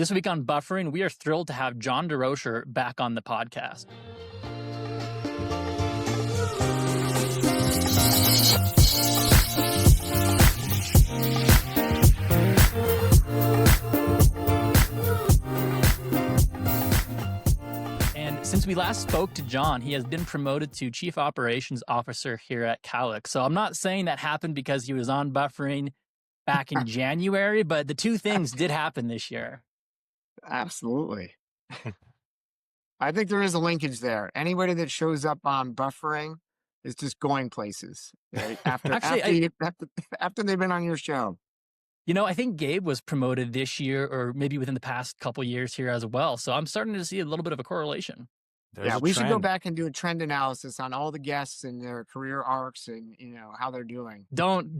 This week on Buffering, we are thrilled to have John Durocher back on the podcast. And since we last spoke to John, he has been promoted to Chief Operations Officer here at Calix. So I'm not saying that happened because he was on Buffering back in January, but the two things did happen this year. Absolutely. I think there is a linkage there. Anybody that shows up on Buffering is just going places, right? After they've been on your show. You know, I think Gabe was promoted this year or maybe within the past couple years here as well. So I'm starting to see a little bit of a correlation. We should go back and do a trend analysis on all the guests and their career arcs and, how they're doing. Don't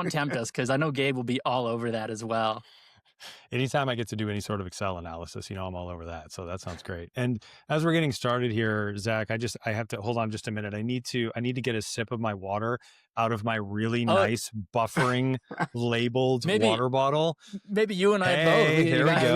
tempt us, because I know Gabe will be all over that as well. Anytime I get to do any sort of Excel analysis, I'm all over that. So that sounds great. And as we're getting started here, Zach, I have to hold on just a minute. I need to get a sip of my water out of my really nice Buffering labeled water bottle. Maybe you and I both. There we go.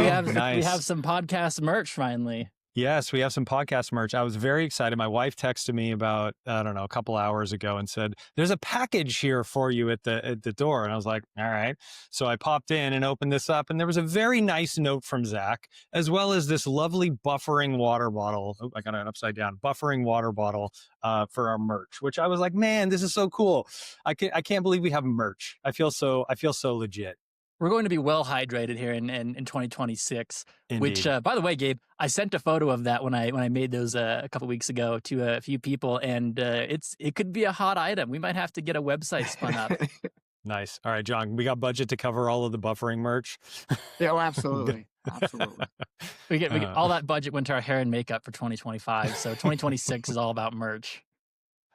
We have some podcast merch finally. Yes, we have some podcast merch. I was very excited. My wife texted me about, a couple hours ago and said, there's a package here for you at the door. And I was like, all right. So I popped in and opened this up, and there was a very nice note from Zack, as well as this lovely Buffering water bottle. Oh, I got it upside down. Buffering water bottle for our merch, which I was like, man, this is so cool. I can't believe we have merch. I feel so legit. We're going to be well hydrated here in 2026. Indeed. Which, by the way, Gabe, I sent a photo of that when I made those a couple weeks ago to a few people, and it could be a hot item. We might have to get a website spun up. Nice. All right, John, we got budget to cover all of the Buffering merch. Yeah, absolutely. Absolutely. We get all that budget went to our hair and makeup for 2025. So 2026 is all about merch.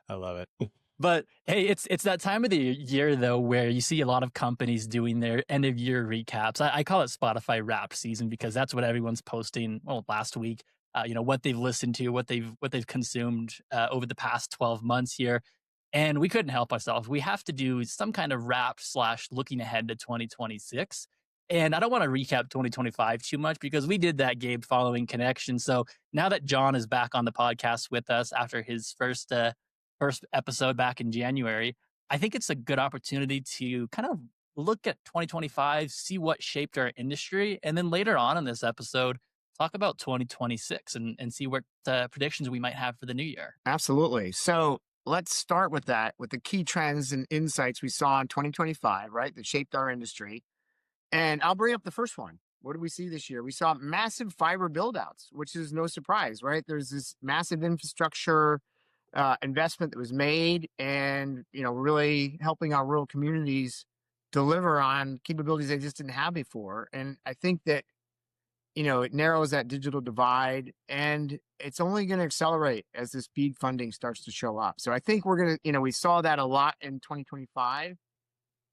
I love it. But hey, it's that time of the year though where you see a lot of companies doing their end of year recaps. I call it Spotify Wrapped season because that's what everyone's posting. Well, last week, what they've listened to, what they've consumed over the past 12 months here, and we couldn't help ourselves. We have to do some kind of wrap / looking ahead to 2026. And I don't want to recap 2025 too much because we did that, Gabe, following Connection. So now that John is back on the podcast with us after his first episode back in January, I think it's a good opportunity to kind of look at 2025, see what shaped our industry, and then later on in this episode, talk about 2026 and see what predictions we might have for the new year. Absolutely. So let's start with that, with the key trends and insights we saw in 2025, right, that shaped our industry. And I'll bring up the first one. What did we see this year? We saw massive fiber buildouts, which is no surprise, right? There's this massive infrastructure investment that was made and, really helping our rural communities deliver on capabilities they just didn't have before. And I think that, it narrows that digital divide, and it's only going to accelerate as this BEAD funding starts to show up. So I think we're going to, we saw that a lot in 2025.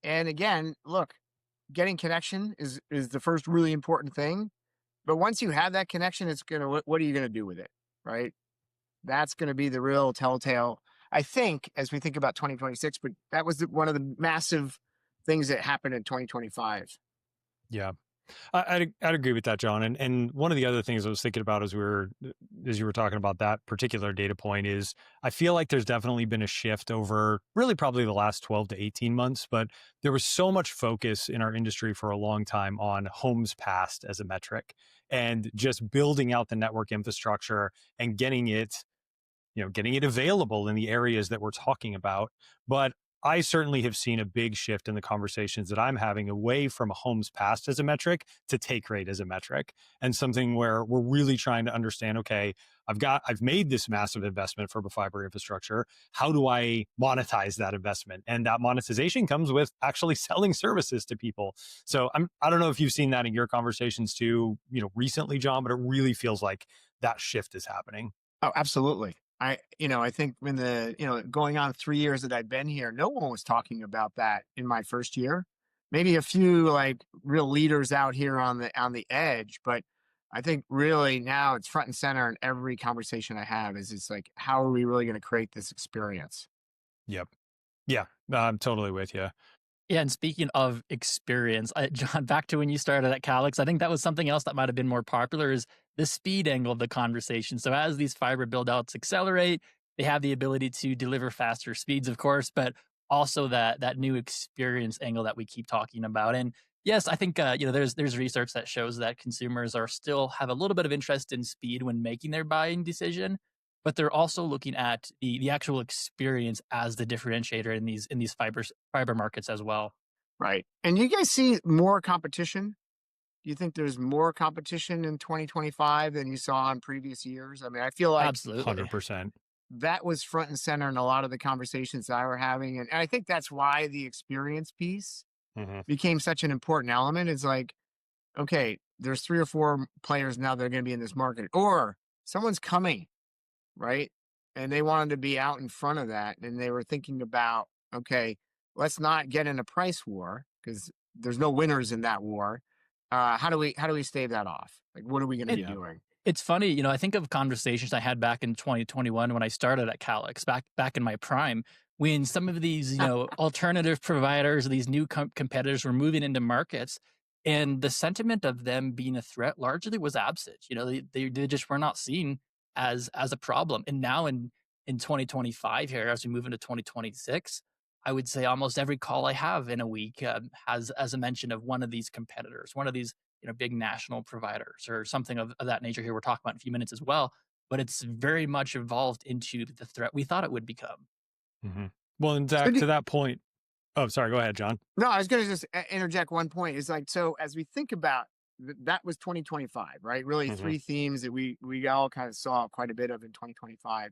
And again, look, getting connection is the first really important thing. But once you have that connection, what are you going to do with it, right? That's going to be the real telltale, I think, as we think about 2026. But that was one of the massive things that happened in 2025. Yeah, I'd agree with that, John. And one of the other things I was thinking about as you were talking about that particular data point is I feel like there's definitely been a shift over really probably the last 12 to 18 months, but there was so much focus in our industry for a long time on homes passed as a metric and just building out the network infrastructure and getting it available in the areas that we're talking about. But I certainly have seen a big shift in the conversations that I'm having away from homes passed as a metric to take rate as a metric, and something where we're really trying to understand, okay, I've made this massive investment for fiber infrastructure. How do I monetize that investment? And that monetization comes with actually selling services to people. So I don't know if you've seen that in your conversations too, recently, John, but it really feels like that shift is happening. Oh, absolutely. I think in the, going on 3 years that I've been here, no one was talking about that in my first year. Maybe a few like real leaders out here on the edge, but I think really now it's front and center in every conversation I have it's like, how are we really going to create this experience? Yep. Yeah, I'm totally with you. Yeah, and speaking of experience, John, back to when you started at Calix, I think that was something else that might have been more popular is the speed angle of the conversation. So as these fiber build-outs accelerate, they have the ability to deliver faster speeds, of course, but also that new experience angle that we keep talking about. And yes, I think there's research that shows that consumers are still have a little bit of interest in speed when making their buying decision, but they're also looking at the actual experience as the differentiator in these fiber markets as well. Right. And you guys see more competition? Do you think there's more competition in 2025 than you saw in previous years? I mean, I feel like Absolutely. 100%. that was front and center in a lot of the conversations that I were having. And I think that's why the experience piece Hmm. became such an important element. It's like, okay, there's 3 or 4 players now that are going to be in this market, or someone's coming, right? And they wanted to be out in front of that. And they were thinking about, okay, let's not get in a price war because there's no winners in that war. How do we stave that off? Like, what are we going to It be Yeah. doing? it's funny, I think of conversations I had back in 2021 when I started at Calix, back in my prime, when some of these, alternative providers, these new competitors were moving into markets, and the sentiment of them being a threat largely was absent. They just were not seen as a problem. And now in 2025 here, as we move into 2026, I would say almost every call I have in a week has a mention of one of these competitors, one of these big national providers or something of that nature here we're talking about in a few minutes as well. But it's very much evolved into the threat we thought it would become. Hmm. Well, and So Zach, do, to that point, oh, sorry, go ahead, John. no, I was going to just interject one point. Is like, so as we think about that was 2025, right? Really, Hmm. 3 themes that we all kind of saw quite a bit of in 2025.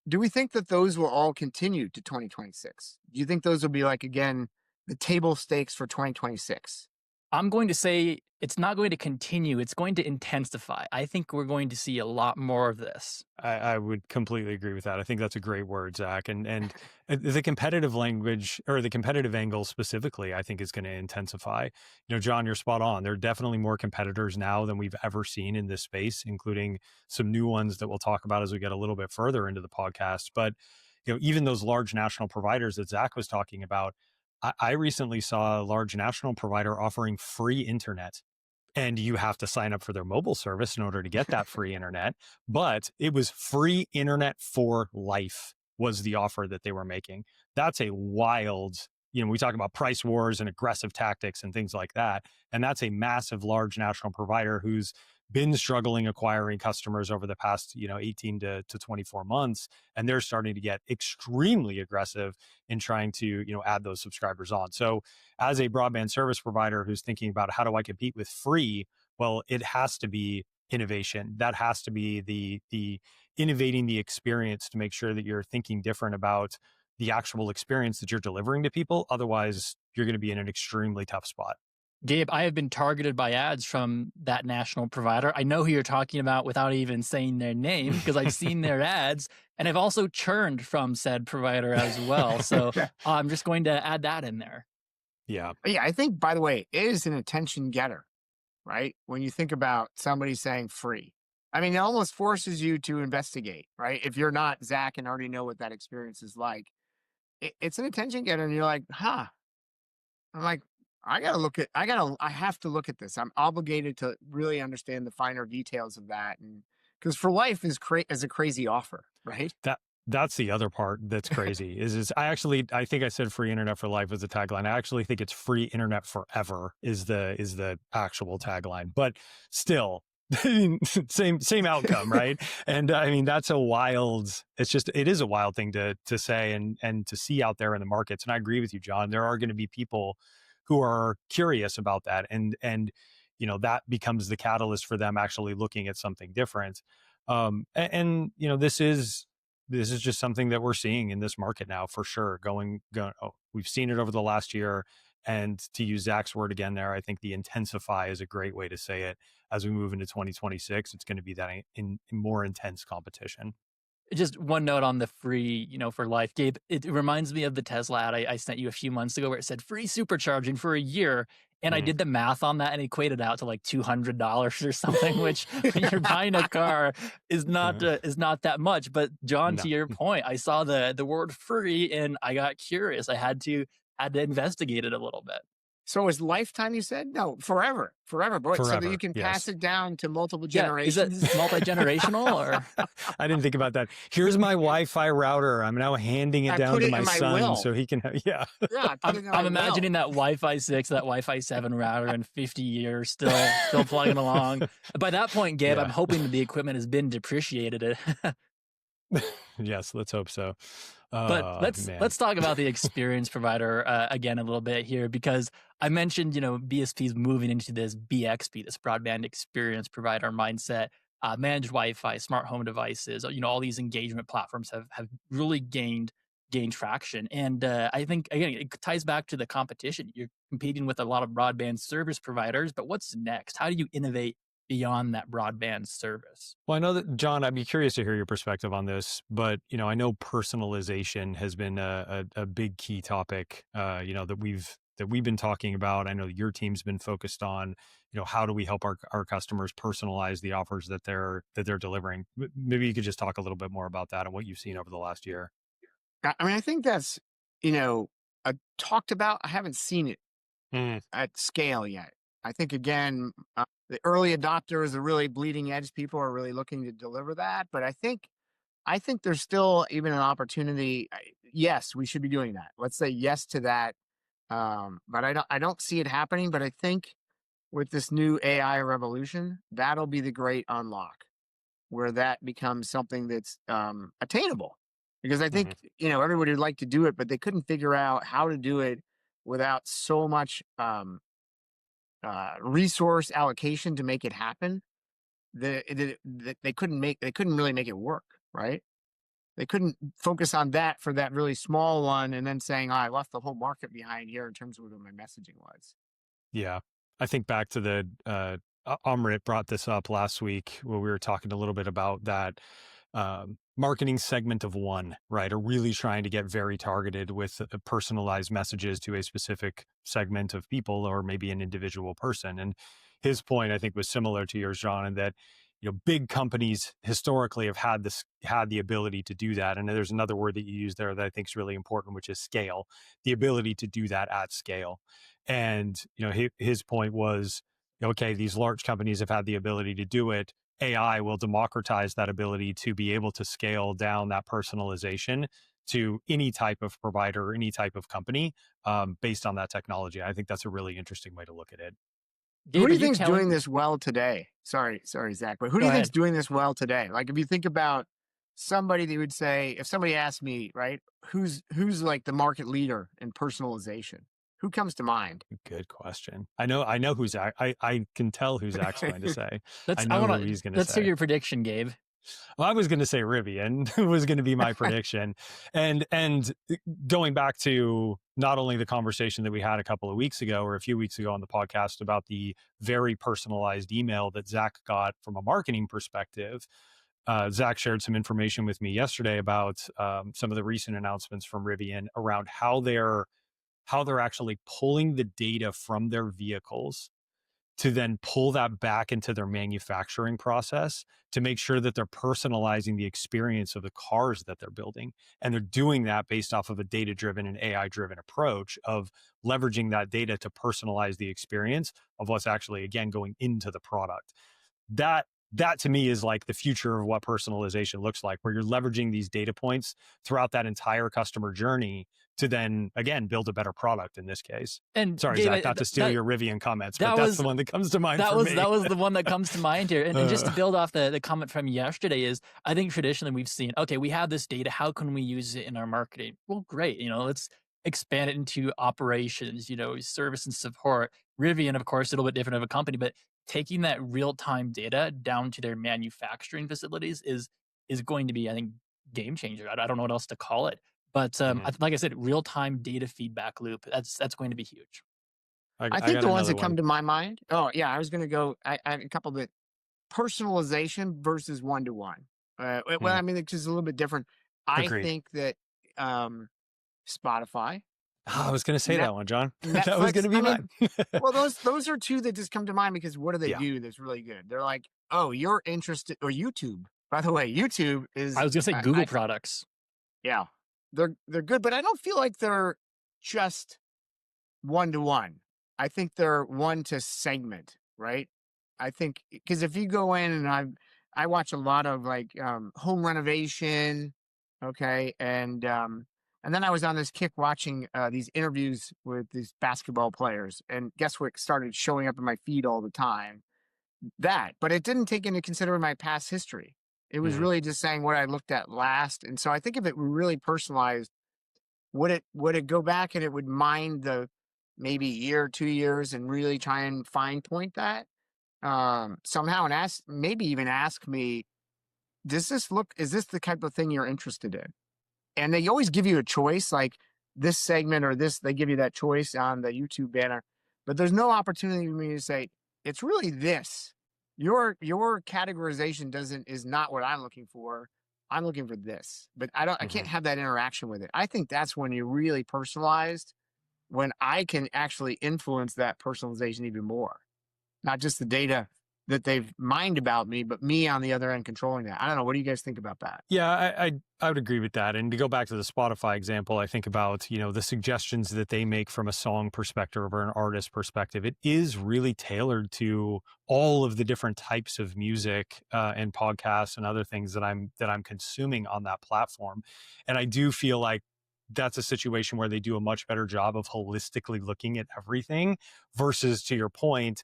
Do we think that those will all continue to 2026? Do you think those will be like, again, the table stakes for 2026? I'm going to say it's not going to continue, it's going to intensify. I think we're going to see a lot more of this. I would completely agree with that. I think that's a great word, Zach. And the competitive language or the competitive angle specifically, I think is going to intensify. John, you're spot on. There are definitely more competitors now than we've ever seen in this space, including some new ones that we'll talk about as we get a little bit further into the podcast. But even those large national providers that Zach was talking about, I recently saw a large national provider offering free internet, and you have to sign up for their mobile service in order to get that free internet. But it was free internet for life was the offer that they were making. That's a wild, we talk about price wars and aggressive tactics and things like that. And that's a massive, large national provider who's been struggling acquiring customers over the past, 18 to 24 months. And they're starting to get extremely aggressive in trying to, add those subscribers on. So as a broadband service provider who's thinking about how do I compete with free, well, it has to be innovation. That has to be the innovating the experience to make sure that you're thinking different about the actual experience that you're delivering to people. Otherwise, you're going to be in an extremely tough spot. Gabe, I have been targeted by ads from that national provider. I know who you're talking about without even saying their name because I've seen their ads, and I've also churned from said provider as well. So I'm just going to add that in there. Yeah. Yeah, I think, by the way, it is an attention getter, right? When you think about somebody saying free, I mean, it almost forces you to investigate, right? If you're not Zach and already know what that experience is like, it's an attention getter, and you're like, huh. I'm like, I have to look at this. I'm obligated to really understand the finer details of that. And because for life is a crazy offer, right? That's the other part that's crazy is I think I said free internet for life was the tagline. I actually think it's free internet forever is the actual tagline, but still same outcome, right? And I mean, that's it is a wild thing to say and to see out there in the markets. And I agree with you, John. There are going to be people who are curious about that. And that becomes the catalyst for them actually looking at something different. This is just something that we're seeing in this market now for sure. We've seen it over the last year. And to use Zach's word again there, I think the intensify is a great way to say it. As we move into 2026, it's going to be that in more intense competition. Just one note on the free, for life, Gabe. It reminds me of the Tesla ad I sent you a few months ago where it said free supercharging for a year. And I did the math on that and equated out to like $200 or something, which when you're buying a car is not that much. But John, No. to your point, I saw the word free and I got curious. I had to had to investigate it a little bit. So is lifetime, you said? No, forever, boy, so that you Forever, can pass yes. it down to multiple Yeah, is it generations. multi-generational or? I didn't think about that. Here's my Wi-Fi router. I'm now handing it I down put to it my in my son will. so he can have, yeah. Yeah, I put it in my I'm will. imagining that Wi-Fi 6, that Wi-Fi 7 router in 50 years still plugging along. By that point, Gabe, I'm Yeah. hoping that the equipment has been depreciated. Yes, let's hope so. But Man. let's talk about the experience provider again a little bit here, because I mentioned, BSPs moving into this BXP, this broadband experience provider mindset. Managed Wi-Fi, smart home devices, all these engagement platforms have really gained traction. And I think, again, it ties back to the competition. You're competing with a lot of broadband service providers, but what's next? How do you innovate beyond that broadband service? Well, I know that, John, I'd be curious to hear your perspective on this, but, I know personalization has been a big key topic, that we've been talking about. I know your team's been focused on, how do we help our customers personalize the offers that they're delivering? Maybe you could just talk a little bit more about that and what you've seen over the last year. I mean, I think that's, talked about. I haven't seen it Mm, at scale yet. I think, again, the early adopters, the really bleeding edge people are really looking to deliver that. But I think there's still even an opportunity. Yes, we should be doing that. Let's say yes to that. But I don't see it happening. But I think with this new AI revolution, that'll be the great unlock, where that becomes something that's attainable. Because I think, mhm, everybody would like to do it, but they couldn't figure out how to do it without so much resource allocation to make it happen. They couldn't really make it work, right? They couldn't focus on that for that really small one, and then saying, "Oh, I left the whole market behind here in terms of what my messaging was." yeah. I think back to the, Amrit brought this up last week where we were talking a little bit about that marketing segment of one, right? Are really trying to get very targeted with personalized messages to a specific segment of people or maybe an individual person. And his point, I think, was similar to yours, John, in that, big companies historically have had the ability to do that. And there's another word that you use there that I think is really important, which is scale, the ability to do that at scale. And, his point was, okay, these large companies have had the ability to do it. AI will democratize that ability to be able to scale down that personalization to any type of provider, any type of company, based on that technology. I think that's a really interesting way to look at it. Who Gabe, do are you you think's doing counting? this well today? Sorry, Zach, but who do Go you think's ahead. doing this well today? Like, if you think about somebody that would say, if somebody asked me, right, who's like the market leader in personalization? Who comes to mind? Good question. I know who Zach. I can tell who Zach's going to say. I I know want who to he's going to let's hear say. your prediction, Gabe. Well, I was going to say Rivian was going to be my prediction. And going back to not only the conversation that we had a couple of weeks ago or a few weeks ago on the podcast about the very personalized email that Zack got from a marketing perspective, Zack shared some information with me yesterday about some of the recent announcements from Rivian around how they're actually pulling the data from their vehicles to then pull that back into their manufacturing process to make sure that they're personalizing the experience of the cars that they're building. And they're doing that based off of a data-driven and AI-driven approach of leveraging that data to personalize the experience of what's actually, again, going into the product. That to me is like the future of what personalization looks like, where you're leveraging these data points throughout that entire customer journey to then, again, build a better product in this case. And Sorry, Gabe, Zach, not to steal your Rivian comments, but that that's was the one that comes to mind that for was me. that was the one that comes to mind here. And just to Uh, build off the comment from yesterday is, I think traditionally we've seen, okay, we have this data. How can we use it in our marketing? Well, great. Let's expand it into operations, service and support. Rivian, of course, a little bit different of a company, but taking that real-time data down to their manufacturing facilities is going to be, I think, game changer. I don't know what else to call it. But mhm. like I said, real-time data feedback loop, that's going to be huge. I I think got the ones another that come one. to my mind. Oh yeah, I was going to go. I had a couple that personalization versus one to one. Well, Mm, I mean, it's just a little bit different. I agreed. think that Spotify, I was going to say Net, that one, John. That was going Netflix. to I be mean, mine. well, those are two that just come to mind because what do they Yeah, do that's really good? They're like, oh, you're interested, or YouTube. By the way, YouTube I is, was gonna say Google products. yeah, they're good, but I don't feel like they're just one to one. I think they're one to segment, right? I think because if you go in and I watch a lot of like home renovation, okay, and then I was on this kick watching these interviews with these basketball players, and guess what started showing up in my feed all the time? That, but it didn't take into consideration my past history. It was Mm, really just saying what I looked at last, and so I think if it were really personalized, would it go back and it would mind the maybe year, 2 years, and really try and fine point that somehow, and ask, maybe even ask me, does this look, is this the type of thing you're interested in? And they always give you a choice, like this segment or this, they give you that choice on the YouTube banner, but there's no opportunity for me to say, it's really this. Your categorization doesn't is not what I'm looking for. I'm looking for this. But I can't mhm. have that interaction with it. I think that's when you're really personalized, when I can actually influence that personalization even more. Not just the data that they've mined about me, but me on the other end controlling that. I don't know. What do you guys think about that? Yeah, I would agree with that. And to go back to the Spotify example, I think about, the suggestions that they make from a song perspective or an artist perspective. It is really tailored to all of the different types of music and podcasts and other things that I'm consuming on that platform. And I do feel like that's a situation where they do a much better job of holistically looking at everything versus, to your point,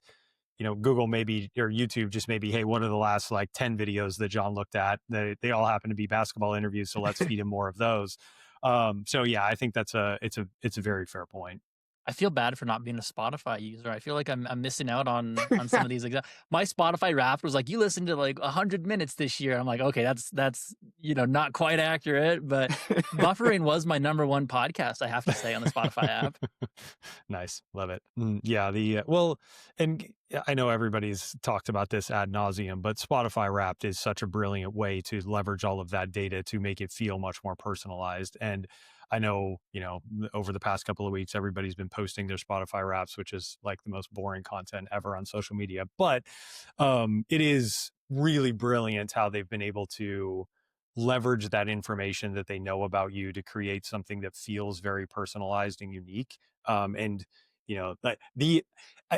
Google maybe, or YouTube just maybe, hey, what are the last like 10 videos that John looked at? They all happen to be basketball interviews, so let's feed him more of those. So yeah, I think it's a very fair point. I feel bad for not being a Spotify user. I feel like I'm missing out on some of these my Spotify Wrapped was like, "You listened to, like, 100 minutes this year." I'm like, "Okay, that's, not quite accurate," but Buffering was my number 1 podcast, I have to say, on the Spotify app. Nice, love it. Yeah, well, and I know everybody's talked about this ad nauseum, but Spotify Wrapped is such a brilliant way to leverage all of that data to make it feel much more personalized. And I know, over the past couple of weeks, everybody's been posting their Spotify Wraps, which is like the most boring content ever on social media. But it is really brilliant how they've been able to leverage that information that they know about you to create something that feels very personalized and unique. And that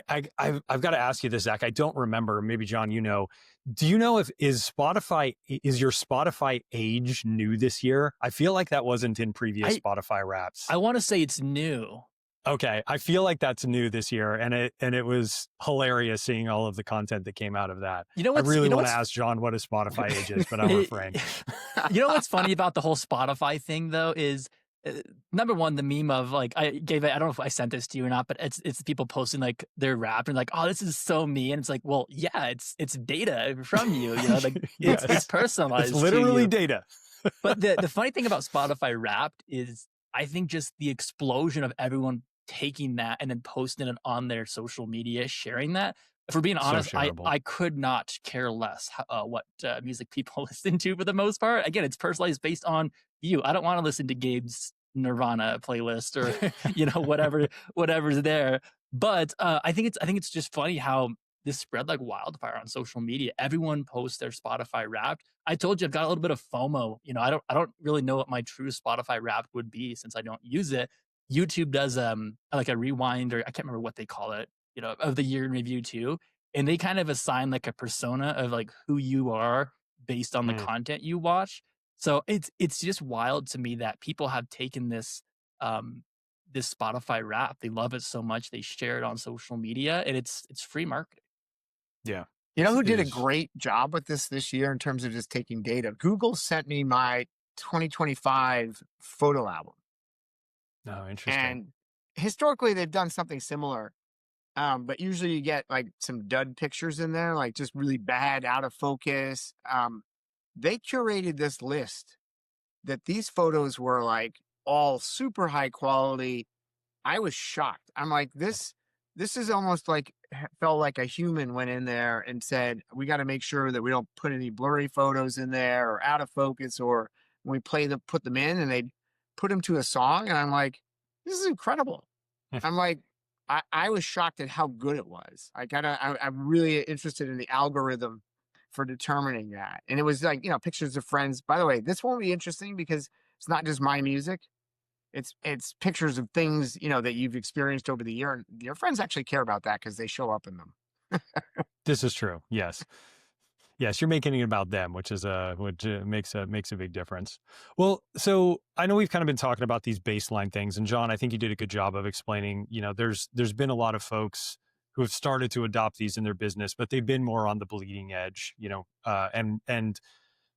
I've got to ask you this, Zach. I don't remember. Maybe John, do you know if is your Spotify age new this year? I feel like that wasn't in previous I Spotify Wraps. I wanna say it's new. Okay, I feel like that's new this year, and it was hilarious seeing all of the content that came out of that. You know I what's really you know want to what's ask John what his Spotify age is, but I'll refrain. You know what's funny about the whole Spotify thing though is, number 1, the meme of like I don't know if I sent this to you or not, but it's people posting like their rap and like, "Oh, this is so me," and it's like, well, yeah, it's data from you, like it's Yes, it's personalized to literally you. data. But the funny thing about Spotify Wrapped is I think just the explosion of everyone taking that and then posting it on their social media, sharing that. For being So honest, I shareable. I could not care less what music people listen to for the most part. Again, it's personalized based on you. I don't want to listen to Gabe's Nirvana playlist or whatever's there. But I think it's just funny how this spread like wildfire on social media. Everyone posts their Spotify Wrapped. I told you I've got a little bit of FOMO. I don't really know what my true Spotify Wrapped would be since I don't use it. YouTube does like a rewind, or I can't remember what they call it, of the year in review too. And they kind of assign like a persona of like who you are based on the Mm, content you watch. So it's just wild to me that people have taken um this Spotify Wrap. They love it so much they share it on social media, and it's free marketing. yeah, You know who it did a is. great job with this year in terms of just taking data? Google sent me my 2025 photo album. No, interesting. And historically, they've done something similar. But usually you get like some dud pictures in there, like just really bad, out of focus. They curated this list that these photos were like all super high quality. I was shocked. I'm like, this is almost like felt like a human went in there and said, we got to make sure that we don't put any blurry photos in there or out of focus, or when we put them in, and they put them to a song. And I'm like, this is incredible. I'm like, I was shocked at how good it was. I'm really interested in the algorithm for determining that. And it was like, pictures of friends. By the way, this won't be interesting because it's not just my music. It's pictures of things, that you've experienced over the year, and your friends actually care about that because they show up in them. This is true. Yes. Yes, you're making it about them, which makes a big difference. Well, so I know we've kind of been talking about these baseline things, and John, I think you did a good job of explaining. There's been a lot of folks who have started to adopt these in their business, but they've been more on the bleeding edge. And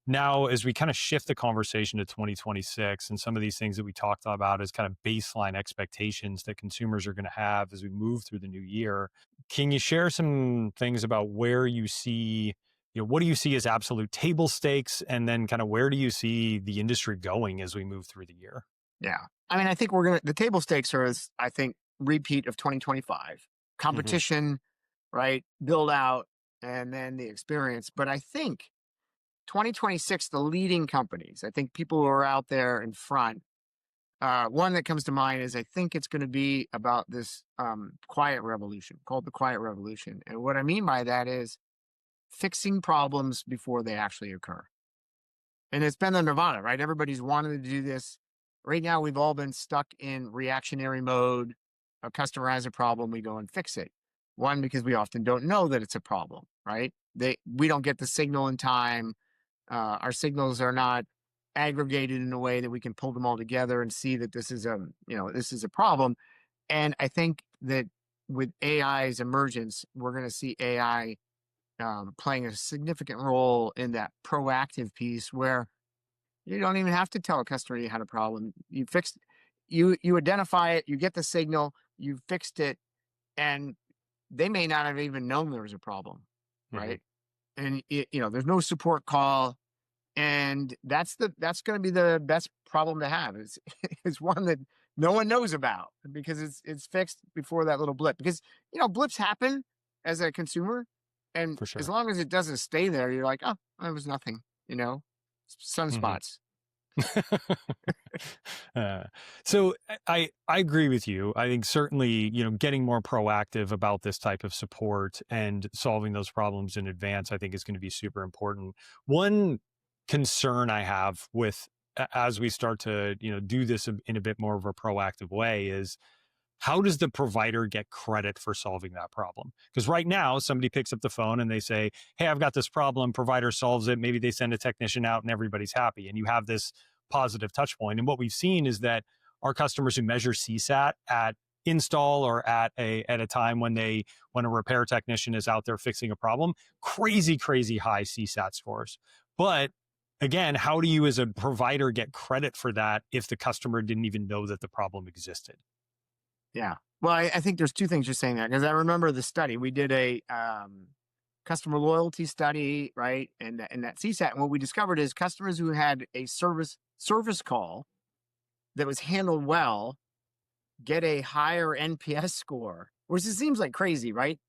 now as we kind of shift the conversation to 2026 and some of these things that we talked about as kind of baseline expectations that consumers are going to have as we move through the new year, can you share some things about where you see, what do you see as absolute table stakes, and then kind of where do you see the industry going as we move through the year? Yeah. I mean, I think the table stakes are, I think, repeat of 2025. Competition, right? Build out, and then the experience. But I think 2026, the leading companies, I think people who are out there in front, one that comes to mind is I think it's going to be about this quiet revolution called the quiet revolution. And what I mean by that is fixing problems before they actually occur. And it's been the nirvana, right? Everybody's wanted to do this. Right now, we've all been stuck in reactionary mode. A customer has a problem, we go and fix it. One, because we often don't know that it's a problem, right? We don't get the signal in time. Our signals are not aggregated in a way that we can pull them all together and see that this is a problem. And I think that with AI's emergence, we're going to see AI playing a significant role in that proactive piece where you don't even have to tell a customer you had a problem. You fixed, you identify it, you get the signal, you fixed it, and they may not have even known there was a problem, right? And there's no support call, and that's going to be the best problem to have. Is one that no one knows about because it's fixed before that little blip. Because blips happen as a consumer, and For sure. as long as it doesn't stay there, you're like, oh, it was nothing. Sunspots. So I agree with you. I think certainly, getting more proactive about this type of support and solving those problems in advance, I think is going to be super important. One concern I have as we start to, do this in a bit more of a proactive way is, how does the provider get credit for solving that problem? Because right now, somebody picks up the phone and they say, hey, I've got this problem, provider solves it. Maybe they send a technician out and everybody's happy. And you have this positive touch point. And what we've seen is that our customers who measure CSAT at install or at a time when a repair technician is out there fixing a problem, crazy high CSAT scores. But again, how do you as a provider get credit for that if the customer didn't even know that the problem existed? Yeah. Well, I think there's two things you're saying there, because I remember the study. We did a customer loyalty study, right? And that CSAT. And what we discovered is customers who had a service call that was handled well get a higher NPS score, which it seems like crazy, right?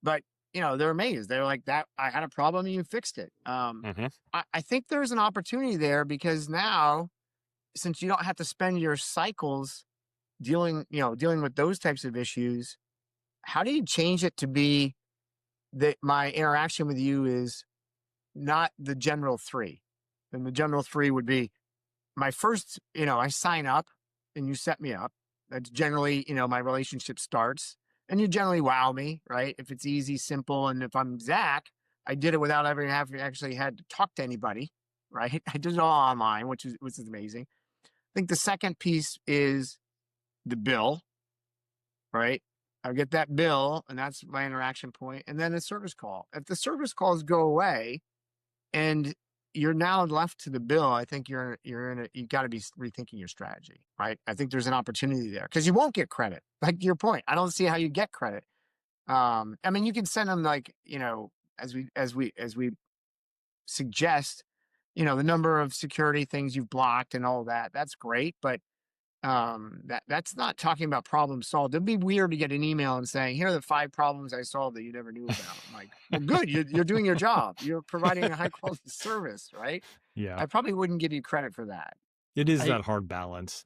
But they're amazed. They're like, that I had a problem and you fixed it. I think there's an opportunity there, because now, since you don't have to spend your cycles dealing with those types of issues, how do you change it to be that my interaction with you is not the general three? And the general three would be my first, I sign up and you set me up. That's generally, my relationship starts, and you generally wow me, right? If it's easy, simple. And if I'm Zack, I did it without ever having actually had to talk to anybody, right? I did it all online, which is amazing. I think the second piece is the bill, right? I get that bill, and that's my interaction point. And then the service call. If the service calls go away and you're now left to the bill, I think you got to be rethinking your strategy, right? I think there's an opportunity there, because you won't get credit. Like your point, I don't see how you get credit. I mean, you can send them as we suggest, the number of security things you've blocked and all that. That's great, but that's not talking about problem solved. It'd be weird to get an email and saying, here are the 5 problems I solved that you never knew about. I'm like, well, good. You're doing your job. You're providing a high quality service, right? Yeah. I probably wouldn't give you credit for that. It is that hard balance.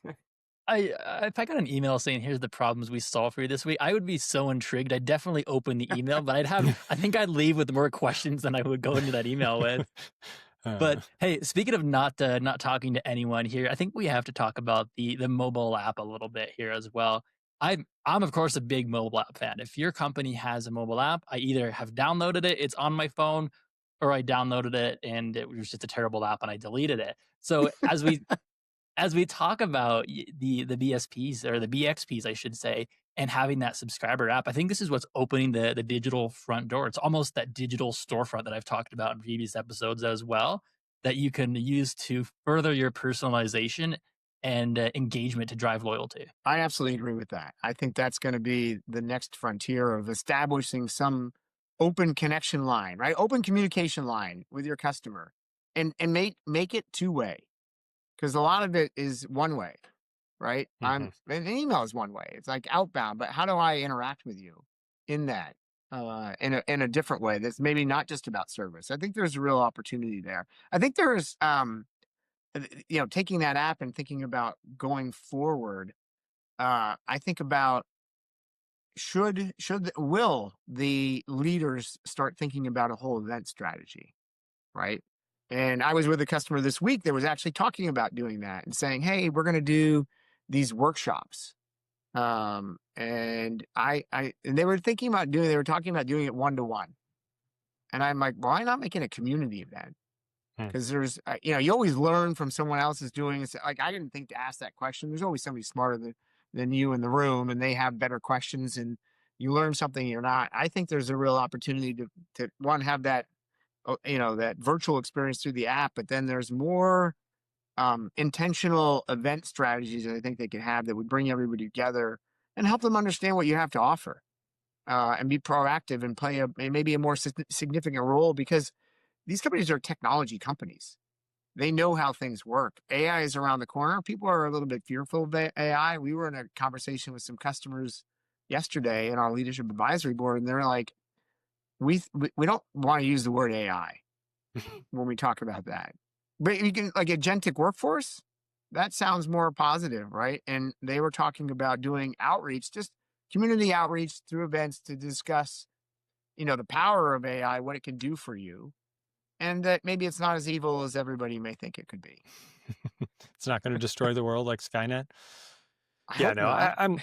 If I got an email saying, here's the problems we solved for you this week, I would be so intrigued. I'd definitely open the email, but I think I'd leave with more questions than I would go into that email with. But hey, speaking of not talking to anyone here, I think we have to talk about the mobile app a little bit here as well. I'm of course a big mobile app fan. If your company has a mobile app, I either have downloaded it, it's on my phone, or I downloaded it and it was just a terrible app and I deleted it. So as we talk about the BSPs or the BXPs, I should say, and having that subscriber app, I think this is what's opening the digital front door. It's almost that digital storefront that I've talked about in previous episodes as well, that you can use to further your personalization and engagement to drive loyalty. I absolutely agree with that. I think that's going to be the next frontier of establishing some open connection line, right? Open communication line with your customer, and make it two-way, because a lot of it is one way, right? Mhm. An email is one way. It's like outbound, but how do I interact with you in that in a different way that's maybe not just about service? I think there's a real opportunity there. I think there's taking that app and thinking about going forward. I think about will the leaders start thinking about a whole event strategy, right? And I was with a customer this week that was actually talking about doing that and saying, "Hey, we're going to do these workshops." And and they were thinking about doing, they were talking about doing it one to one. And I'm like, why not make it a community event? Mm. Because there's, you always learn from someone else is doing it. Like, I didn't think to ask that question. There's always somebody smarter than you in the room, and they have better questions, and you learn something you're not. I think there's a real opportunity to one, have that, that virtual experience through the app, but then there's more intentional event strategies that I think they could have that would bring everybody together and help them understand what you have to offer, and be proactive and play maybe a more significant role, because these companies are technology companies. They know how things work. AI is around the corner. People are a little bit fearful of AI. We were in a conversation with some customers yesterday in our leadership advisory board, and they're like, we don't want to use the word AI when we talk about that. But you can, like, agentic workforce, that sounds more positive, right? And they were talking about doing outreach, just community outreach through events to discuss, the power of AI, what it can do for you, and that maybe it's not as evil as everybody may think it could be. It's not going to destroy the world like Skynet. I Yeah, hope no, not. I'm.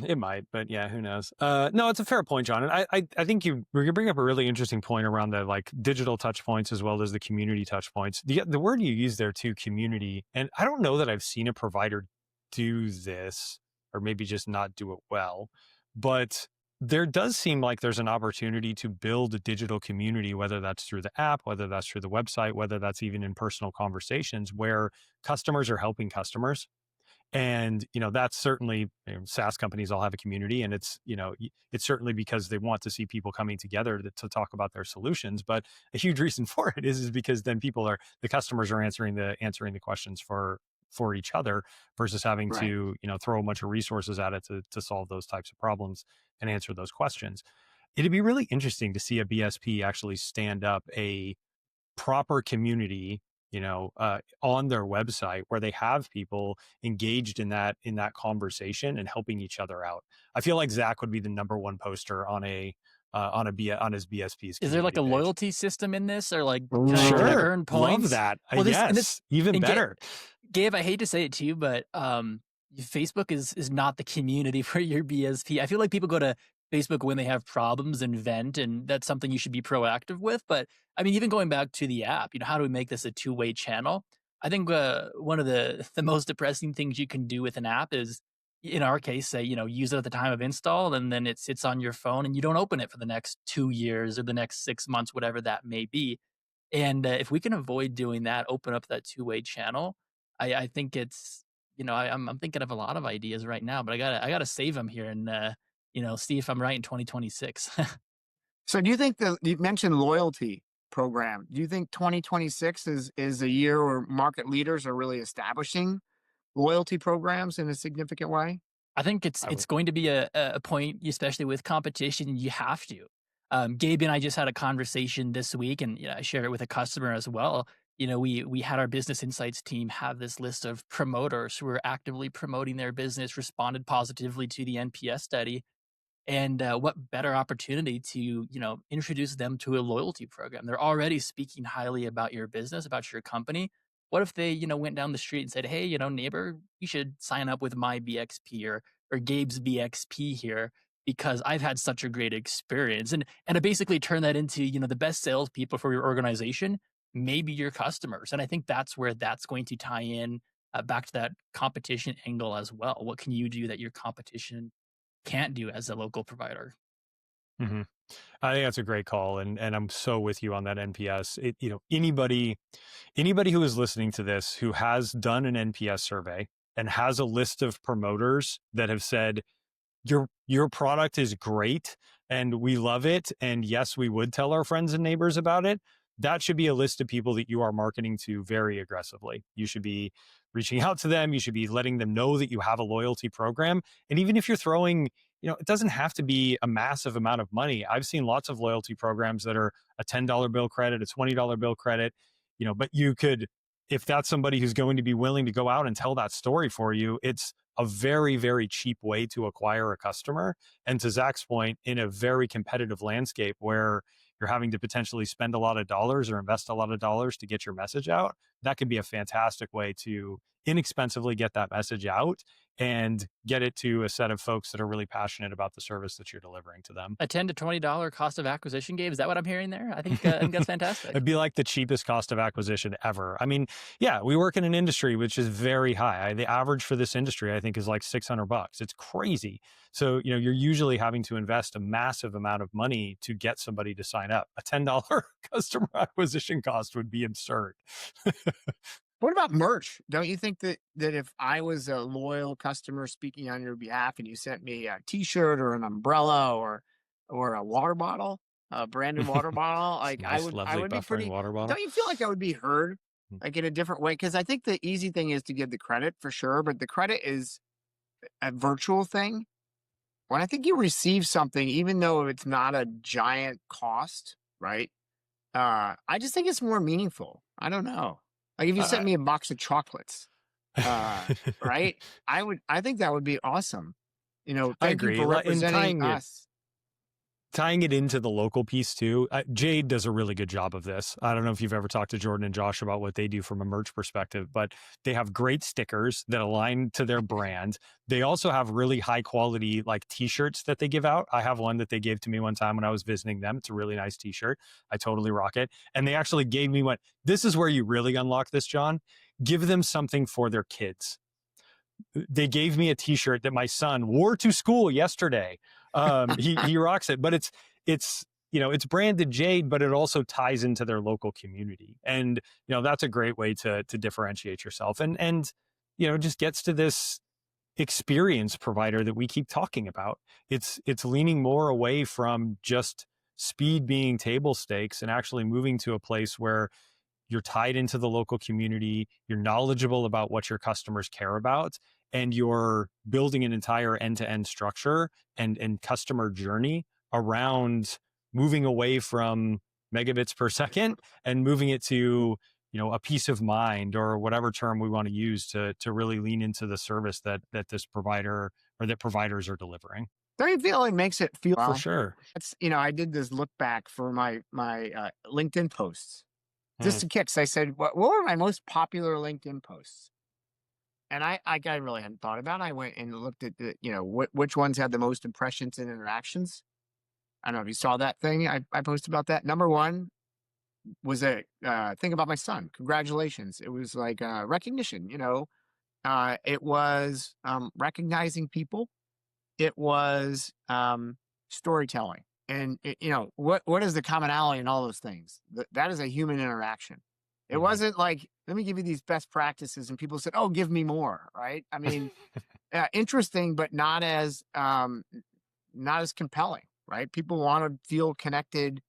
It might, but yeah, who knows? No, it's a fair point, John, and I think you bring up a really interesting point around the like digital touch points as well as the community touch points. The word you use there too, community, and I don't know that I've seen a provider do this, or maybe just not do it well, but there does seem like there's an opportunity to build a digital community, whether that's through the app, whether that's through the website, whether that's even in personal conversations where customers are helping customers. And that's certainly, SaaS companies all have a community, and it's certainly because they want to see people coming together to talk about their solutions. But a huge reason for it is because then the customers are answering the questions for each other, versus having Right. to throw a bunch of resources at it to solve those types of problems and answer those questions. It'd be really interesting to see a BSP actually stand up a proper community, on their website, where they have people engaged in that conversation and helping each other out. I feel like Zack would be the number one poster on his BSP's Is there like community a page. loyalty system in this, or like can I Ooh. Sure, earn love points? that. Well, this and this Yes, even and better. Gabe, I hate to say it to you, but Facebook is not the community for your BSP. I feel like people go to Facebook when they have problems and vent, and that's something you should be proactive with. But I mean, even going back to the app, how do we make this a two-way channel? I think one of the most depressing things you can do with an app is, in our case, say use it at the time of install, and then it sits on your phone, and you don't open it for the next 2 years or the next 6 months, whatever that may be. And if we can avoid doing that, open up that two-way channel, I think it's I'm thinking of a lot of ideas right now, but I gotta save them here and see if I'm right in 2026. So do you think you mentioned loyalty program? Do you think 2026 is a year where market leaders are really establishing loyalty programs in a significant way? I think it's I it's would. going to be a point, especially with competition. You have to. Gabe and I just had a conversation this week, and I shared it with a customer as well. We had our business insights team have this list of promoters who are actively promoting their business, responded positively to the NPS study. And what better opportunity to, introduce them to a loyalty program? They're already speaking highly about your business, about your company. What if they, went down the street and said, "Hey, neighbor, you should sign up with my BXP or Gabe's BXP here because I've had such a great experience." And to basically turn that into, the best salespeople for your organization, maybe your customers. And I think that's where that's going to tie in back to that competition angle as well. What can you do that your competition can't do as a local provider? Hmm. I think that's a great call, and I'm so with you on that NPS. Anybody who is listening to this who has done an NPS survey and has a list of promoters that have said your product is great and we love it, and yes, we would tell our friends and neighbors about it, that should be a list of people that you are marketing to very aggressively. You should be reaching out to them. You should be letting them know that you have a loyalty program. And even if you're throwing, it doesn't have to be a massive amount of money. I've seen lots of loyalty programs that are a $10 bill credit, a $20 bill credit, but you could, if that's somebody who's going to be willing to go out and tell that story for you, it's a very, very cheap way to acquire a customer. And to Zach's point, in a very competitive landscape where you're having to potentially spend a lot of dollars or invest a lot of dollars to get your message out, that could be a fantastic way to inexpensively get that message out and get it to a set of folks that are really passionate about the service that you're delivering to them. A $10 to $20 cost of acquisition, Gabe? Is that what I'm hearing there? I think that's fantastic. It'd be like the cheapest cost of acquisition ever. I mean, yeah, we work in an industry which is very high. The average for this industry, I think, is like $600. It's crazy. So, you're usually having to invest a massive amount of money to get somebody to sign up. A $10 customer acquisition cost would be absurd. What about merch? Don't you think that if I was a loyal customer speaking on your behalf and you sent me a T-shirt or an umbrella or a water bottle, a branded water bottle, like Nice, I lovely would be buffering pretty. water bottle. Don't you feel like I would be heard like in a different way? Because I think the easy thing is to give the credit for sure, but the credit is a virtual thing. When I think you receive something, even though it's not a giant cost, right? I just think it's more meaningful. I don't know. Like if you sent Uh, me a box of chocolates, right? I think that would be awesome. I Thank you agree. for And representing us. tying it into the local piece too. Jade does a really good job of this. I don't know if you've ever talked to Jordan and Josh about what they do from a merch perspective, but they have great stickers that align to their brand. They also have really high quality like t-shirts that they give out. I have one that they gave to me one time when I was visiting them. It's a really nice t-shirt. I totally rock it. And they actually gave me one. This is where you really unlock this, John. Give them something for their kids. They gave me a t-shirt that my son wore to school yesterday. He rocks it, but it's branded Jade, but it also ties into their local community. And, that's a great way to differentiate yourself and, just gets to this experience provider that we keep talking about. It's leaning more away from just speed being table stakes and actually moving to a place where you're tied into the local community, you're knowledgeable about what your customers care about, and you're building an entire end-to-end structure and customer journey around moving away from megabits per second and moving it to a peace of mind, or whatever term we want to use to really lean into the service that this provider or that providers are delivering. Don't you feel it makes it feel For sure. It's I did this look back for my LinkedIn posts. Hmm. Just to kicks, I said, what were my most popular LinkedIn posts? And I really hadn't thought about it. I went and looked at which ones had the most impressions and interactions. I don't know if you saw that thing I posted about that. Number one was a thing about my son. Congratulations. It was like recognition, it was recognizing people. It was storytelling. And what is the commonality in all those things? That is a human interaction. It wasn't like, let me give you these best practices, and people said, "Oh, give me more." Right? I mean, interesting, but not as compelling. Right? People want to feel connected.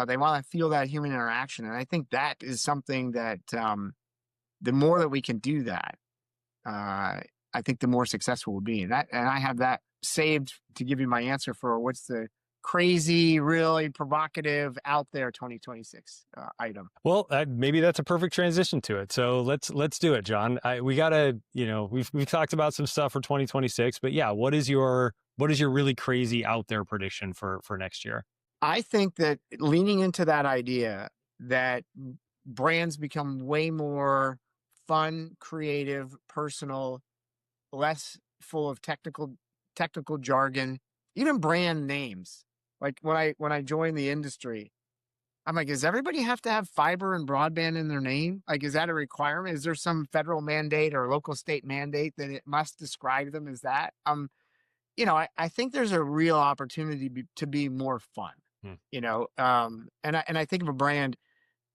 They want to feel that human interaction, and I think that is something that the more that we can do that, I think the more successful we'll be. And I have that saved to give you my answer for what's the crazy, really provocative, out there 2026 item. Well, maybe that's a perfect transition to it. So let's do it, John. We gotta, we've talked about some stuff for 2026, but yeah, what is your what is your really crazy out there prediction for next year? I think that leaning into that idea that brands become way more fun, creative, personal, less full of technical jargon, even brand names. Like when I joined the industry, I'm like, does everybody have to have fiber and broadband in their name? Like, is that a requirement? Is there some federal mandate or local state mandate that it must describe them as that? I think there's a real opportunity to be more fun, Hmm. and I think of a brand,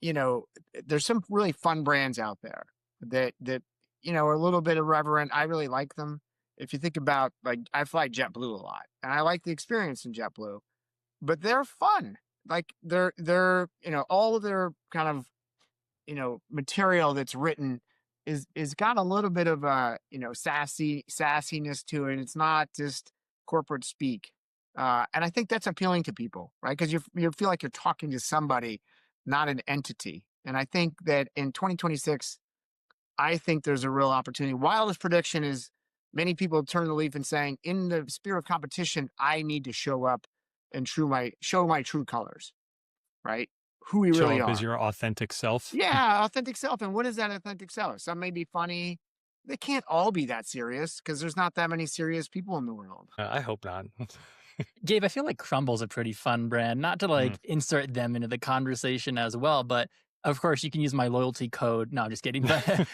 there's some really fun brands out there that are a little bit irreverent. I really like them. If you think about, like, I fly JetBlue a lot and I like the experience in JetBlue, but they're fun. Like they're all of their kind of, material that's written is got a little bit of a, sassiness to it. It's not just corporate speak. And I think that's appealing to people, right? Because you feel like you're talking to somebody, not an entity. And I think that in 2026, I think there's a real opportunity. Wildest prediction is many people turn the leaf and saying, in the spirit of competition, I need to show up and show my true colors, right? Who we Show really up as are. your authentic self. Yeah, authentic self. And what is that authentic self? Some may be funny. They can't all be that serious because there's not that many serious people in the world. I hope not. Gabe, I feel like Crumble's a pretty fun brand. Not to like insert them into the conversation as well, but of course you can use my loyalty code. No, I'm just kidding. But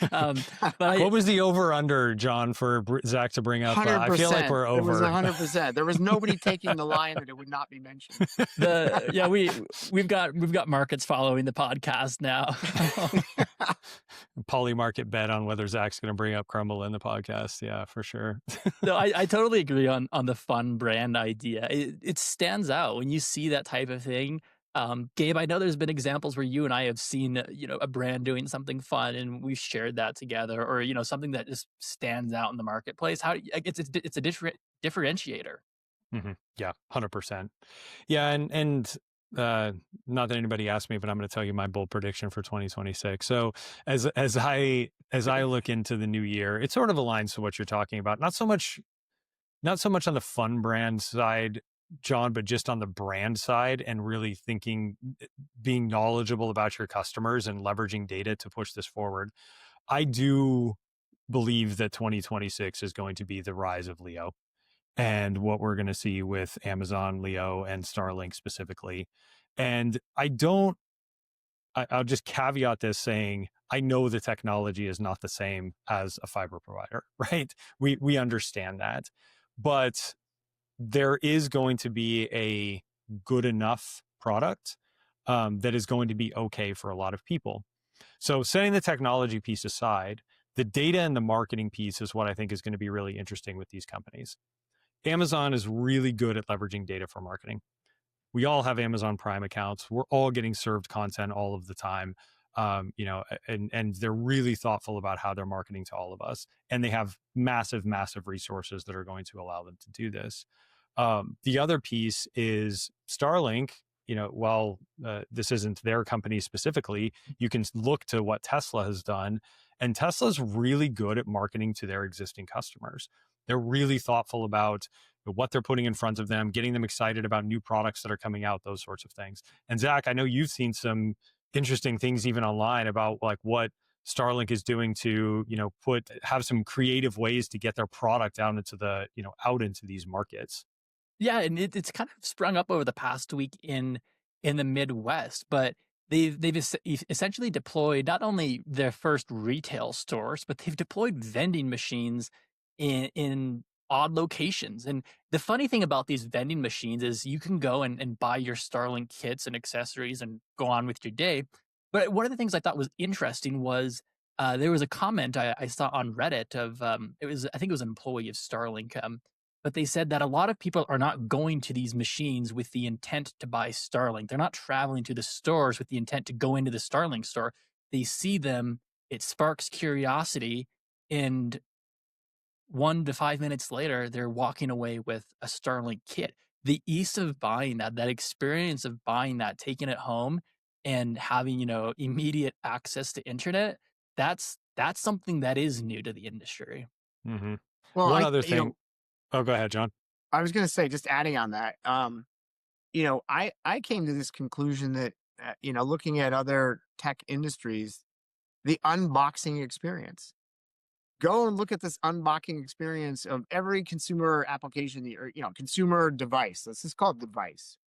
What was the over under, John, for Zack to bring up? 100%. I feel like we're over. It was 100%. There was nobody taking the line that it would not be mentioned. We've got markets following the podcast now. Poly market bet on whether Zack's going to bring up Crumble in the podcast. Yeah, for sure. No, I totally agree on the fun brand idea. It stands out when you see that type of thing. Gabe, I know there's been examples where you and I have seen, a brand doing something fun and we've shared that together, or, something that just stands out in the marketplace. It's a differentiator. Mm-hmm. Yeah, 100%. Yeah, and not that anybody asked me, but I'm going to tell you my bold prediction for 2026. So as I look into the new year, it sort of aligns to what you're talking about. Not so much on the fun brand side, John, but just on the brand side and really being knowledgeable about your customers and leveraging data to push this forward. I do believe that 2026 is going to be the rise of Leo and what we're going to see with Amazon, Leo, and Starlink specifically. And I'll just caveat this saying, I know the technology is not the same as a fiber provider, right? We understand that, but there is going to be a good enough product that is going to be okay for a lot of people. So setting the technology piece aside, the data and the marketing piece is what I think is going to be really interesting with these companies. Amazon is really good at leveraging data for marketing. We all have Amazon Prime accounts. We're all getting served content all of the time. And they're really thoughtful about how they're marketing to all of us. And they have massive, massive resources that are going to allow them to do this. The other piece is Starlink. While this isn't their company specifically, you can look to what Tesla has done. And Tesla's really good at marketing to their existing customers. They're really thoughtful about what they're putting in front of them, getting them excited about new products that are coming out, those sorts of things. And Zack, I know you've seen some interesting things even online about like what Starlink is doing to, have some creative ways to get their product out into these markets. Yeah, and it's kind of sprung up over the past week in the Midwest, but they've essentially deployed not only their first retail stores, but they've deployed vending machines in odd locations. And the funny thing about these vending machines is you can go and buy your Starlink kits and accessories and go on with your day. But one of the things I thought was interesting was there was a comment I saw on Reddit of I think it was an employee of Starlink. But they said that a lot of people are not going to these machines with the intent to buy Starlink. They're not traveling to the stores with the intent to go into the Starlink store. They see them, it sparks curiosity, and 1 to 5 minutes later, they're walking away with a Starlink kit. The ease of buying that experience of buying that, taking it home and having, immediate access to internet, that's something that is new to the industry. Mm-hmm. Well, One other thing. Oh, go ahead, John. I was going to say, just adding on that, I came to this conclusion that, looking at other tech industries, the unboxing experience. Go and look at this unboxing experience of every consumer application or consumer device. Let's just call it device,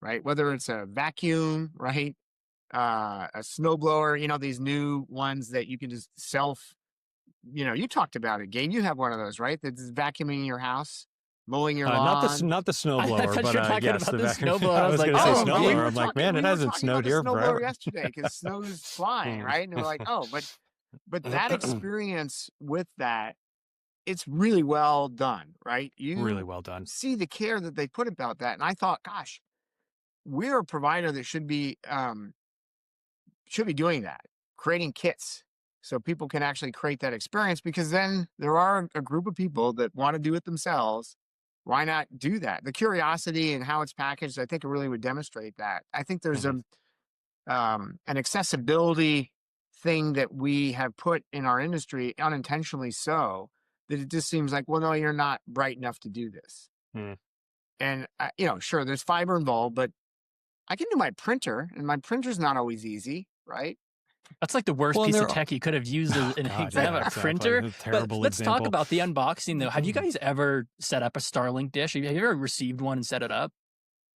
right? Whether it's a vacuum, right? A snowblower, these new ones that you can just you talked about it, Gabe. You have one of those, right? That's vacuuming your house, mowing your lawn. Not the I snowblower, thought you were but talking yes, about the the vacuum. snowblower. I I was was like, going to say oh, We snowblower. were I'm like, talking. man, We it were hasn't talking about snowed the here snowblower forever. yesterday because snow's flying, right? And we're like, oh, but that experience with that, it's really well done, right? Really You well done. see the care that they put about that, and I thought, gosh, we're a provider that should be doing that, creating kits so people can actually create that experience, because then there are a group of people that want to do it themselves. Why not do that? The curiosity and how it's packaged, I think it really would demonstrate that. I think there's Mhm. an accessibility thing that we have put in our industry unintentionally, so that it just seems like, well, no, you're not bright enough to do this. Mm. And sure, there's fiber involved, but I can do my printer, and my printer's not always easy, right? that's like the worst Well, and piece of there tech you could have used as oh, an God, exam, yeah, a exactly. printer. A But terrible let's talk example. about the unboxing though. Have you guys ever set up a Starlink dish? Have you ever received one and set it up?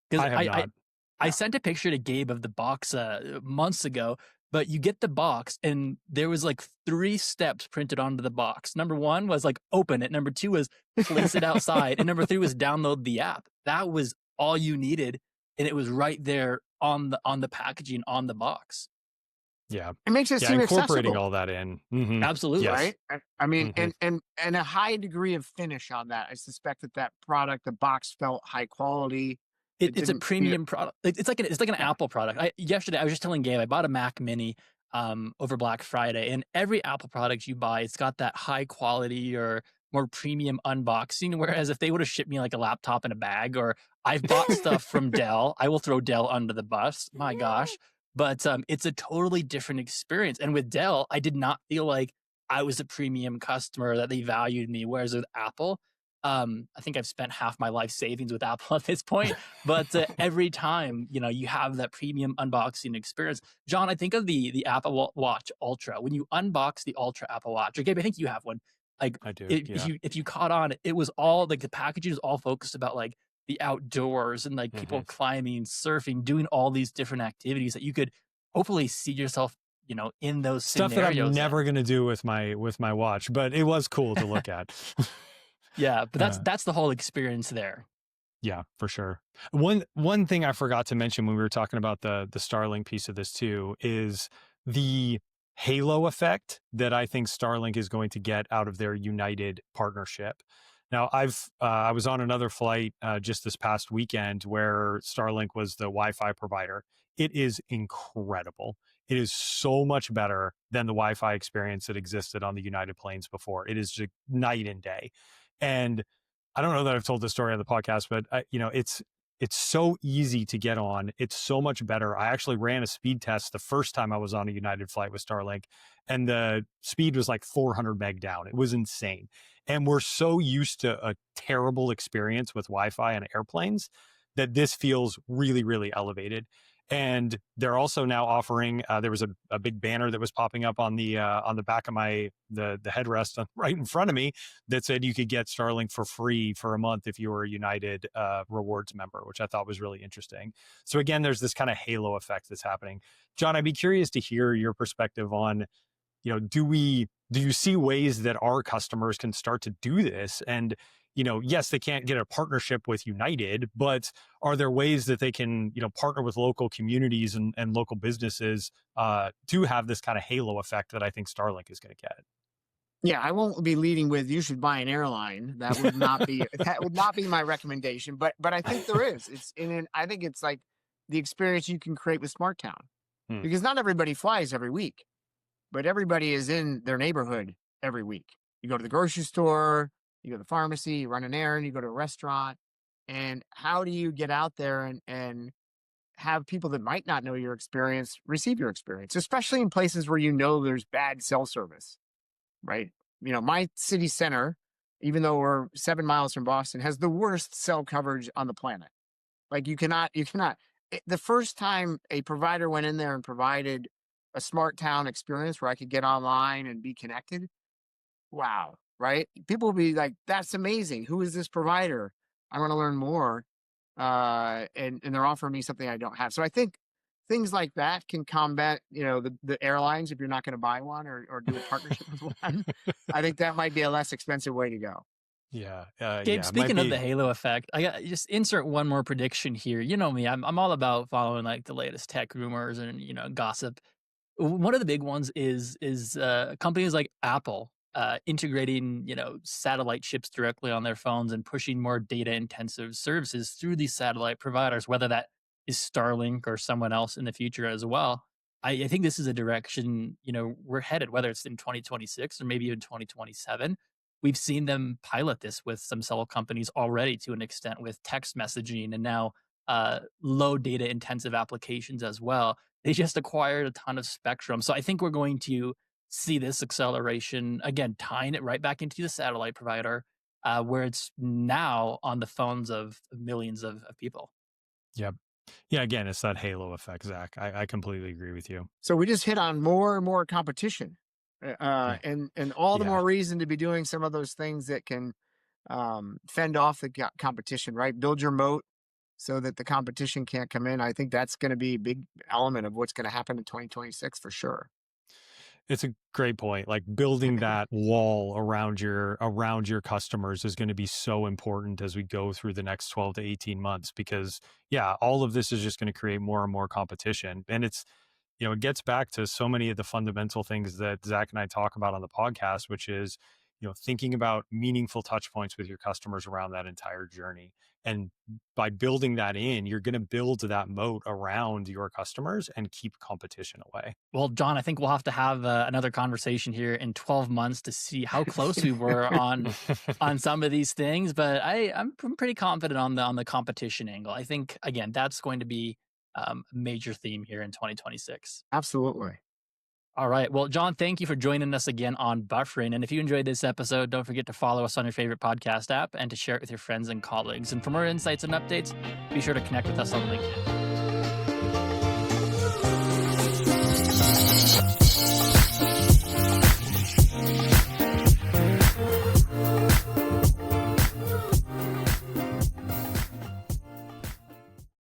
Because I have not. I sent a picture to Gabe of the box months ago, but you get the box and there was like 3 steps printed onto the box. Number 1 was like open it. Number 2 was place it outside. And number 3 was download the app. That was all you needed. And it was right there on the packaging on the box. Yeah. It makes it Yeah. seem Incorporating accessible, all that in. Mhm. Absolutely. Yes. right? I mean, Mhm. and a high degree of finish on that. I suspect that product, the box felt high quality. It It's a didn't feel, premium product. It's like an yeah. Apple product. Yesterday I was just telling Gabe I bought a Mac Mini over Black Friday, and every Apple product you buy, it's got that high quality or more premium unboxing. Whereas if they would have shipped me like a laptop in a bag, or I've bought stuff from Dell, I will throw Dell under the bus. My gosh. But it's a totally different experience. And with Dell, I did not feel like I was a premium customer, that they valued me. Whereas with Apple, I think I've spent half my life savings with Apple at this point, but every time you have that premium unboxing experience. John, I think of the Apple Watch Ultra. When you unbox the Ultra Apple Watch, or Gabe, I think you have one. Like I do. if Yeah. you caught on, it was all like the packaging was all focused about like the outdoors and like people Mhm. climbing, surfing, doing all these different activities that you could hopefully see yourself, in those Stuff that I'm scenarios. never going to do with my watch, but it was cool to look at. Yeah, but Uh, that's the whole experience there. Yeah, for sure. One thing I forgot to mention when we were talking about the Starlink piece of this too is the halo effect that I think Starlink is going to get out of their United partnership. Now, I was on another flight just this past weekend where Starlink was the Wi-Fi provider. It is incredible. It is so much better than the Wi-Fi experience that existed on the United planes before. It is just night and day. And I don't know that I've told this story on the podcast, but it's so easy to get on. It's so much better. I actually ran a speed test the first time I was on a United flight with Starlink, and the speed was like 400 meg down. It was insane. And we're so used to a terrible experience with Wi-Fi on airplanes that this feels really, really elevated. And they're also now offering. There was a big banner that was popping up on the back of the headrest right in front of me that said you could get Starlink for free for a month if you were a United rewards member, which I thought was really interesting. So again, there's this kind of halo effect that's happening. John, I'd be curious to hear your perspective on, do you see ways that our customers can start to do this? And, yes, they can't get a partnership with United, but are there ways that they can, partner with local communities and local businesses to have this kind of halo effect that I think Starlink is going to get? Yeah, I won't be leading with you should buy an airline. That would not be my recommendation. But I think there is. I think it's like the experience you can create with Smart Town, Hmm. because not everybody flies every week, but everybody is in their neighborhood every week. You go to the grocery store, you go to the pharmacy, you run an errand, you go to a restaurant, and how do you get out there and have people that might not know your experience receive your experience, especially in places where there's bad cell service, right? My city center even though we're 7 miles from Boston, has the worst cell coverage on the planet. Like you cannot. The first time a provider went in there and provided a smart town experience where I could get online and be connected, wow, right? People will be like, "That's amazing. Who is this provider? I want to learn more." And they're offering me something I don't have. So I think things like that can combat, the airlines if you're not going to buy one or do a partnership with one. I think that might be a less expensive way to go. Yeah, Gabe, yeah, it might speaking of the be. halo effect, I got just insert one more prediction here. You know me, I'm all about following like the latest tech rumors and gossip. One of the big ones is companies like Apple integrating satellite chips directly on their phones and pushing more data intensive services through these satellite providers, whether that is Starlink or someone else in the future as well. I think this is a direction we're headed, whether it's in 2026 or maybe even 2027. We've seen them pilot this with some cell companies already to an extent with text messaging and now low data intensive applications as well. They just acquired a ton of spectrum. So I think we're going to see this acceleration again, tying it right back into the satellite provider, where it's now on the phones of millions of people. Yep. Yeah, again, it's that halo effect, Zach. I completely agree with you. So we just hit on more and more competition, Yeah. and all the Yeah. more reason to be doing some of those things that can fend off the competition, right? Build your moat so that the competition can't come in. I think that's going to be a big element of what's going to happen in 2026 for sure. It's a great point. Like building that wall around your customers is going to be so important as we go through the next 12 to 18 months because yeah, all of this is just going to create more and more competition. And it's, it gets back to so many of the fundamental things that Zach and I talk about on the podcast, which is, thinking about meaningful touch points with your customers around that entire journey. And by building that in, you're going to build that moat around your customers and keep competition away. Well, John, I think we'll have to have another conversation here in 12 months to see how close we were on some of these things. But I'm pretty confident on the competition angle. I think again that's going to be a major theme here in 2026. Absolutely. All right. Well, John, thank you for joining us again on Buffering. And if you enjoyed this episode, don't forget to follow us on your favorite podcast app and to share it with your friends and colleagues. And for more insights and updates, be sure to connect with us on LinkedIn.